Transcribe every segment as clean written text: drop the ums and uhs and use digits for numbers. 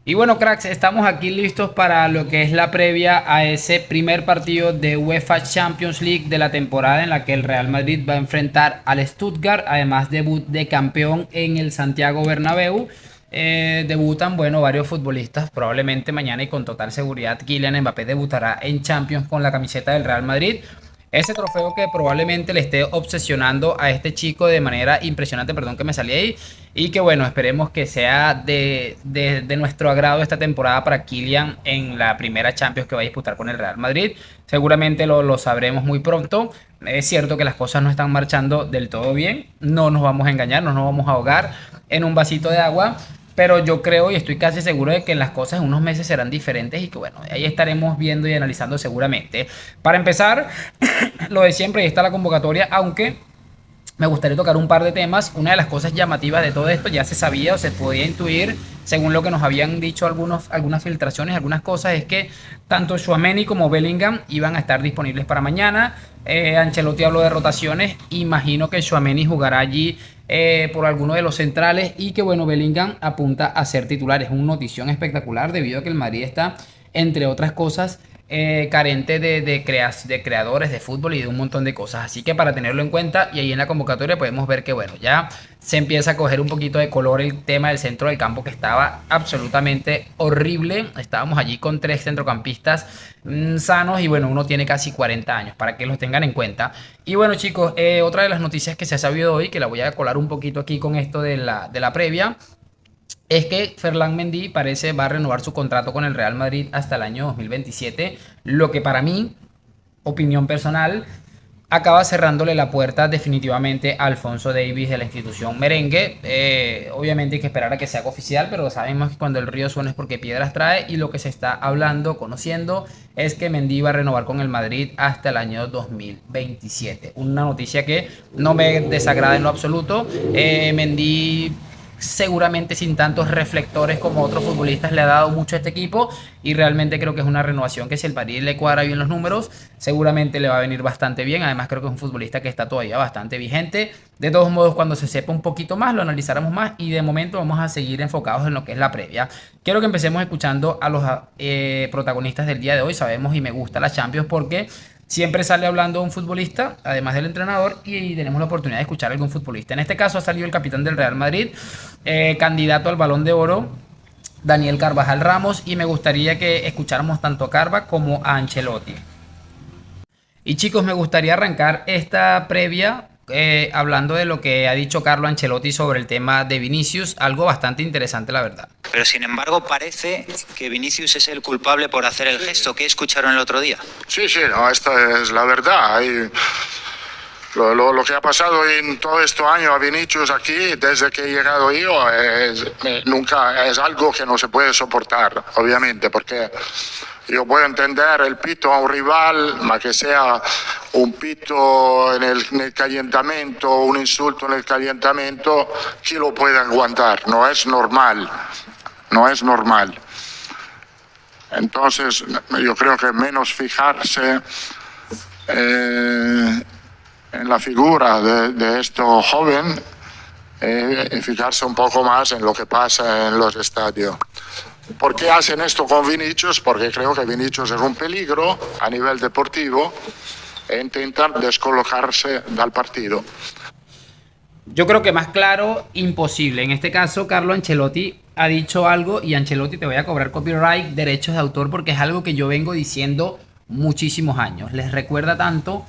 Y bueno, cracks, estamos aquí listos para lo que es la previa a ese primer partido de UEFA Champions League de la temporada en la que el Real Madrid va a enfrentar al Stuttgart, además debut de campeón en el Santiago Bernabéu. Debutan, bueno, varios futbolistas, probablemente mañana y con total seguridad Kylian Mbappé debutará en Champions con la camiseta del Real Madrid. Ese trofeo que probablemente le esté obsesionando a este chico de manera impresionante, perdón que me salí ahí, y que bueno, esperemos que sea de nuestro agrado esta temporada para Kylian en la primera Champions que va a disputar con el Real Madrid. Seguramente lo sabremos muy pronto. Es cierto que las cosas no están marchando del todo bien, no nos vamos a engañar, no nos vamos a ahogar en un vasito de agua. Pero yo creo y estoy casi seguro de que las cosas en unos meses serán diferentes y que bueno, ahí estaremos viendo y analizando seguramente. Para empezar, lo de siempre, ahí está la convocatoria, aunque me gustaría tocar un par de temas. Una de las cosas llamativas de todo esto ya se sabía o se podía intuir, según lo que nos habían dicho algunas filtraciones, algunas cosas, es que tanto Tchouaméni como Bellingham iban a estar disponibles para mañana. Ancelotti habló de rotaciones, imagino que Tchouaméni jugará allí por alguno de los centrales y que bueno, Bellingham apunta a ser titular. Es una notición espectacular debido a que el Madrid está, entre otras cosas, carente de creadores de fútbol y de un montón de cosas. Así que para tenerlo en cuenta, y ahí en la convocatoria podemos ver que, bueno, ya se empieza a coger un poquito de color el tema del centro del campo que estaba absolutamente horrible. Estábamos allí con tres centrocampistas sanos y bueno, uno tiene casi 40 años, para que los tengan en cuenta. Y bueno, chicos, otra de las noticias que se ha sabido hoy, que la voy a colar un poquito aquí con esto de la previa, es que Ferland Mendy parece va a renovar su contrato con el Real Madrid hasta el año 2027, lo que para mí, opinión personal, acaba cerrándole la puerta definitivamente a Alfonso Davies de la institución merengue. Obviamente hay que esperar a que se haga oficial, pero sabemos que cuando el río suena es porque piedras trae y lo que se está hablando, conociendo, es que Mendy va a renovar con el Madrid hasta el año 2027. Una noticia que no me desagrada en lo absoluto. Mendy seguramente sin tantos reflectores como otros futbolistas le ha dado mucho a este equipo y realmente creo que es una renovación que si el París le cuadra bien los números seguramente le va a venir bastante bien. Además creo que es un futbolista que está todavía bastante vigente. De todos modos, cuando se sepa un poquito más lo analizaremos más y de momento vamos a seguir enfocados en lo que es la previa. Quiero que empecemos escuchando a los protagonistas del día de hoy. Sabemos y me gusta la Champions porque siempre sale hablando un futbolista, además del entrenador, y tenemos la oportunidad de escuchar a algún futbolista. En este caso ha salido el capitán del Real Madrid, candidato al Balón de Oro, Daniel Carvajal Ramos, y me gustaría que escucháramos tanto a Carva como a Ancelotti. Y chicos, me gustaría arrancar esta previa hablando de lo que ha dicho Carlo Ancelotti sobre el tema de Vinicius, algo bastante interesante la verdad. Pero sin embargo parece que Vinicius es el culpable por hacer el gesto que escucharon el otro día. Sí, sí, no, esta es la verdad. Lo que ha pasado en todos estos años a Vinicius aquí, desde que he llegado yo, nunca es algo que no se puede soportar, obviamente, porque yo puedo entender el pito a un rival, ma que sea un pito nel calentamiento, un insulto nel calentamiento, ¿quién lo puede aguantar? No es normal, no es normal. Entonces, yo creo que menos fijarse en la figura de este joven y fijarse un poco más en lo que pasa en los estadios. ¿Por qué hacen esto con Vinicius? Porque creo que Vinicius es un peligro a nivel deportivo e intentan descolocarse del partido. Yo creo que más claro, imposible. En este caso, Carlo Ancelotti ha dicho algo y Ancelotti te voy a cobrar copyright, derechos de autor, porque es algo que yo vengo diciendo muchísimos años. Les recuerda tanto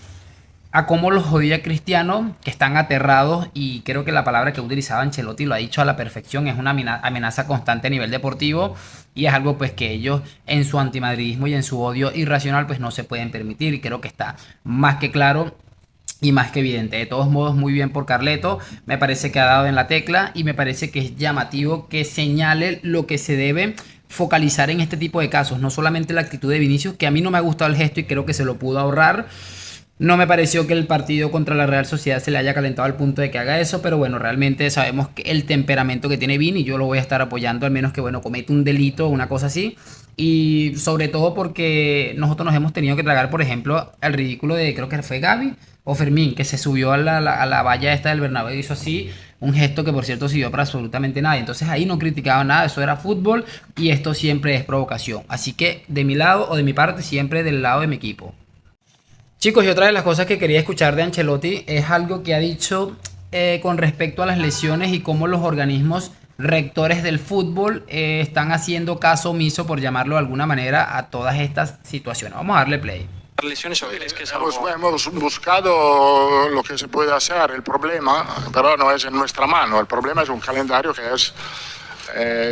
a cómo los jodía Cristiano, que están aterrados y creo que la palabra que utilizaba Ancelotti lo ha dicho a la perfección, es una amenaza constante a nivel deportivo y es algo pues que ellos en su antimadridismo y en su odio irracional pues no se pueden permitir y creo que está más que claro y más que evidente. De todos modos, muy bien por Carleto. Me parece que ha dado en la tecla y me parece que es llamativo que señale lo que se debe focalizar en este tipo de casos. No solamente la actitud de Vinicius, que a mí no me ha gustado el gesto y creo que se lo pudo ahorrar. No me pareció que el partido contra la Real Sociedad se le haya calentado al punto de que haga eso, pero bueno, realmente sabemos que el temperamento que tiene Vini, yo lo voy a estar apoyando, al menos que bueno, comete un delito o una cosa así. Y sobre todo porque nosotros nos hemos tenido que tragar, por ejemplo, al ridículo de, creo que fue Gaby, o Fermín, que se subió a la valla esta del Bernabéu y hizo así, un gesto que por cierto sirvió para absolutamente nadie. Entonces ahí no criticaba nada, eso era fútbol y esto siempre es provocación. Así que de mi lado o de mi parte, siempre del lado de mi equipo. Chicos, y otra de las cosas que quería escuchar de Ancelotti es algo que ha dicho con respecto a las lesiones y cómo los organismos rectores del fútbol están haciendo caso omiso, por llamarlo de alguna manera, a todas estas situaciones. Vamos a darle play. ¿Lesiones o crees que es algo? Hemos buscado lo que se puede hacer. El problema, pero no es en nuestra mano. El problema es un calendario que es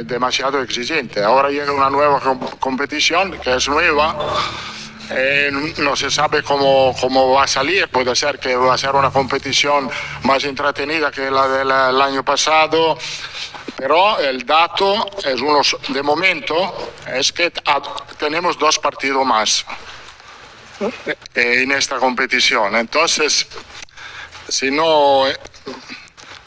demasiado exigente. Ahora llega una nueva competición que es nueva. No se sabe cómo va a salir. Puede ser que va a ser una competición más entretenida que la del año pasado. Pero el dato es de momento es que tenemos 2 partidos más en esta competición. Entonces, si no,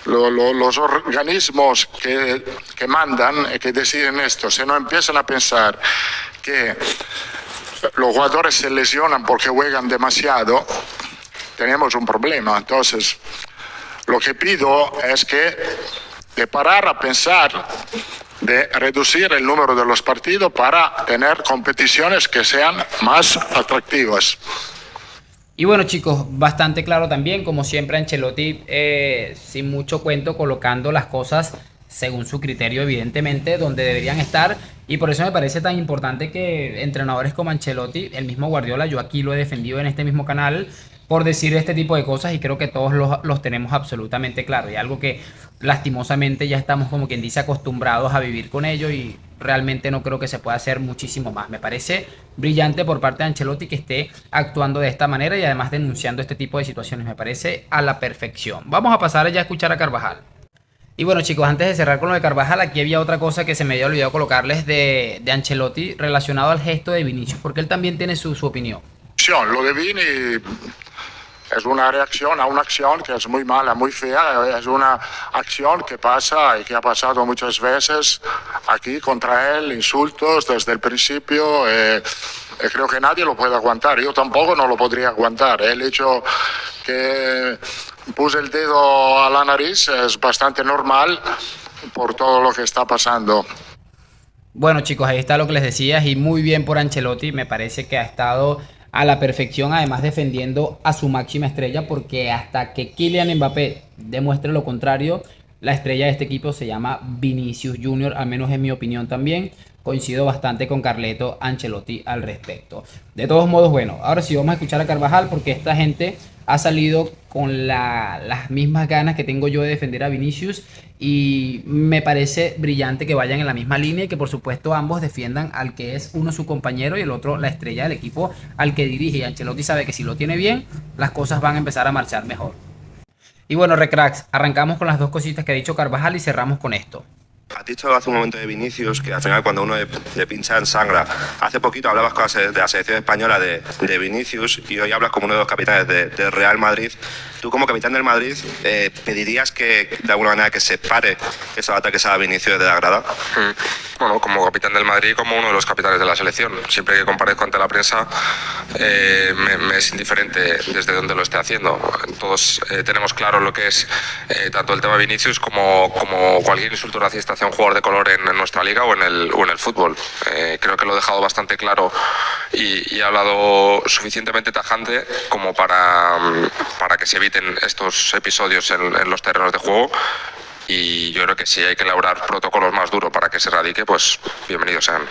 los organismos que mandan y que deciden esto, si no empiezan a pensar que los jugadores se lesionan porque juegan demasiado, tenemos un problema. Entonces, lo que pido es que de parar a pensar de reducir el número de los partidos para tener competiciones que sean más atractivas. Y bueno, chicos, bastante claro también, como siempre Ancelotti, sin mucho cuento, colocando las cosas según su criterio, evidentemente, donde deberían estar. Y por eso me parece tan importante que entrenadores como Ancelotti, el mismo Guardiola, yo aquí lo he defendido en este mismo canal, por decir este tipo de cosas y creo que todos los tenemos absolutamente claro. Y algo que lastimosamente ya estamos, como quien dice, acostumbrados a vivir con ello y realmente no creo que se pueda hacer muchísimo más. Me parece brillante por parte de Ancelotti que esté actuando de esta manera y además denunciando este tipo de situaciones. Me parece a la perfección. Vamos a pasar ya a escuchar a Carvajal. Y bueno, chicos, antes de cerrar con lo de Carvajal, aquí había otra cosa que se me había olvidado colocarles de Ancelotti relacionado al gesto de Vinicius, porque él también tiene su opinión. Lo de Vini es una reacción a una acción que es muy mala, muy fea. Es una acción que pasa y que ha pasado muchas veces aquí contra él, insultos desde el principio. Creo que nadie lo puede aguantar. Yo tampoco no lo podría aguantar. El hecho que puse el dedo a la nariz es bastante normal por todo lo que está pasando. Bueno, chicos, ahí está lo que les decía y muy bien por Ancelotti. Me parece que ha estado a la perfección, además defendiendo a su máxima estrella, porque hasta que Kylian Mbappé demuestre lo contrario, la estrella de este equipo se llama Vinicius Junior, al menos en mi opinión también. Coincido bastante con Carleto Ancelotti al respecto. De todos modos, bueno, ahora sí vamos a escuchar a Carvajal porque esta gente ha salido con las mismas ganas que tengo yo de defender a Vinicius y me parece brillante que vayan en la misma línea y que por supuesto ambos defiendan al que es uno su compañero y el otro la estrella del equipo al que dirige. Y Ancelotti sabe que si lo tiene bien, las cosas van a empezar a marchar mejor. Y bueno, Recracks, arrancamos con las dos cositas que ha dicho Carvajal y cerramos con esto. Has dicho hace un momento de Vinicius que al final cuando uno le pincha en sangra. Hace poquito hablabas de la selección española de Vinicius y hoy hablas como uno de los capitanes de Real Madrid. Tú como capitán del Madrid, ¿pedirías que de alguna manera que se pare esos ataques a Vinicius de la grada? Bueno, como capitán del Madrid, como uno de los capitanes de la selección. Siempre que comparezco ante la prensa, me es indiferente desde donde lo esté haciendo. Todos tenemos claro lo que es tanto el tema Vinicius como cualquier insulto racista hacia un jugador de color en nuestra liga o en el fútbol. Creo que lo he dejado bastante claro y he hablado suficientemente tajante como para que se eviten estos episodios en los terrenos de juego. Y yo creo que si hay que elaborar protocolos más duros para que se erradique, pues bienvenidos sean.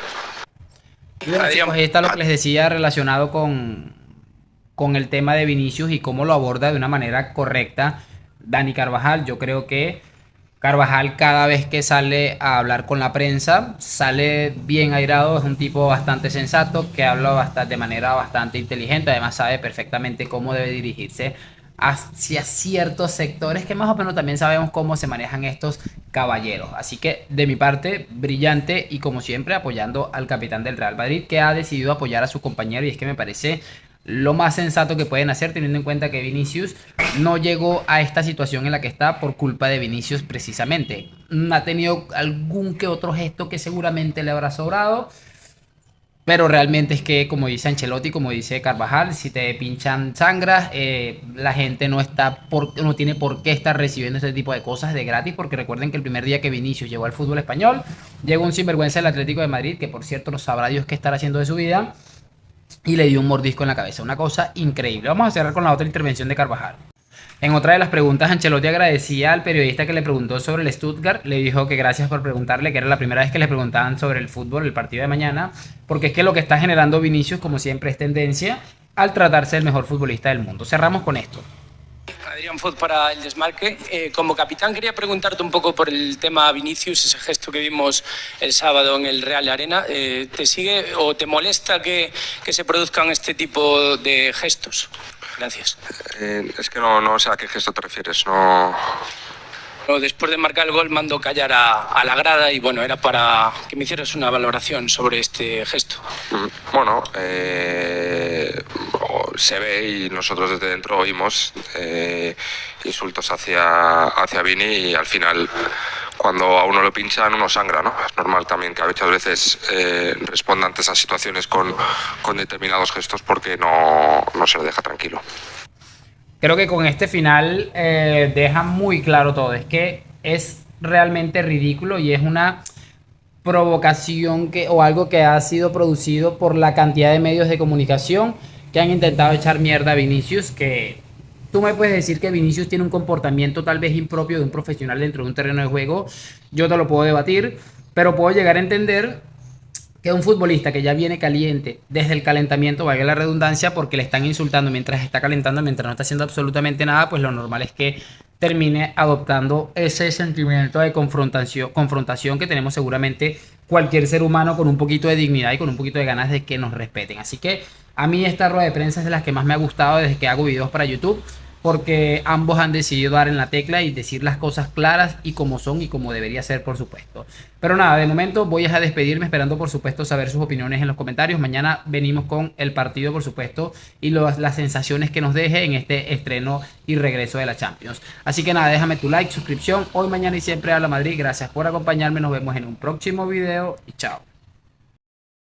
Y bueno, chicos, ahí está lo que les decía relacionado con el tema de Vinicius y cómo lo aborda de una manera correcta Dani Carvajal. Yo creo que Carvajal cada vez que sale a hablar con la prensa sale bien airado, es un tipo bastante sensato que habla de manera bastante inteligente, además sabe perfectamente cómo debe dirigirse hacia ciertos sectores que más o menos también sabemos cómo se manejan estos caballeros. Así que de mi parte, brillante y como siempre apoyando al capitán del Real Madrid que ha decidido apoyar a su compañero y es que me parece lo más sensato que pueden hacer teniendo en cuenta que Vinicius no llegó a esta situación en la que está por culpa de Vinicius precisamente. Ha tenido algún que otro gesto que seguramente le habrá sobrado, Pero realmente es que, como dice Ancelotti, como dice Carvajal, si te pinchan sangras, la gente no tiene por qué estar recibiendo este tipo de cosas de gratis, porque recuerden que el primer día que Vinicius llegó al fútbol español, llegó un sinvergüenza del Atlético de Madrid, que por cierto no sabrá Dios qué estará haciendo de su vida, y le dio un mordisco en la cabeza. Una cosa increíble. Vamos a cerrar con la otra intervención de Carvajal. En otra de las preguntas, Ancelotti agradecía al periodista que le preguntó sobre el Stuttgart. Le dijo que gracias por preguntarle, que era la primera vez que le preguntaban sobre el fútbol, el partido de mañana, porque es que lo que está generando Vinicius, como siempre, es tendencia al tratarse del mejor futbolista del mundo. Cerramos con esto. Adrián Foz para el desmarque. Como capitán quería preguntarte un poco por el tema Vinicius, ese gesto que vimos el sábado en el Real Arena. ¿Te sigue o te molesta que se produzcan este tipo de gestos? Gracias. Es que no sé a qué gesto te refieres. No. Después de marcar el gol mando callar a la grada y bueno, era para que me hicieras una valoración sobre este gesto. Bueno, se ve y nosotros desde dentro oímos insultos hacia Vini y al final cuando a uno lo pinchan uno sangra, ¿no? Es normal también que muchas veces responda ante esas situaciones con determinados gestos porque no se le deja tranquilo. Creo que con este final deja muy claro todo. Es que es realmente ridículo y es una provocación o algo que ha sido producido por la cantidad de medios de comunicación que han intentado echar mierda a Vinicius, que tú me puedes decir que Vinicius tiene un comportamiento tal vez impropio de un profesional dentro de un terreno de juego. Yo te lo puedo debatir, pero puedo llegar a entender que un futbolista que ya viene caliente desde el calentamiento, valga la redundancia, porque le están insultando mientras está calentando, mientras no está haciendo absolutamente nada, pues lo normal es que termine adoptando ese sentimiento de confrontación que tenemos seguramente cualquier ser humano con un poquito de dignidad y con un poquito de ganas de que nos respeten. Así que a mí esta rueda de prensa es de las que más me ha gustado desde que hago videos para YouTube, porque ambos han decidido dar en la tecla y decir las cosas claras y como son y como debería ser, por supuesto. Pero nada, de momento voy a despedirme esperando, por supuesto, saber sus opiniones en los comentarios. Mañana venimos con el partido, por supuesto, y las sensaciones que nos deje en este estreno y regreso de la Champions. Así que nada, déjame tu like, suscripción. Hoy, mañana y siempre habla Madrid. Gracias por acompañarme. Nos vemos en un próximo video y chao.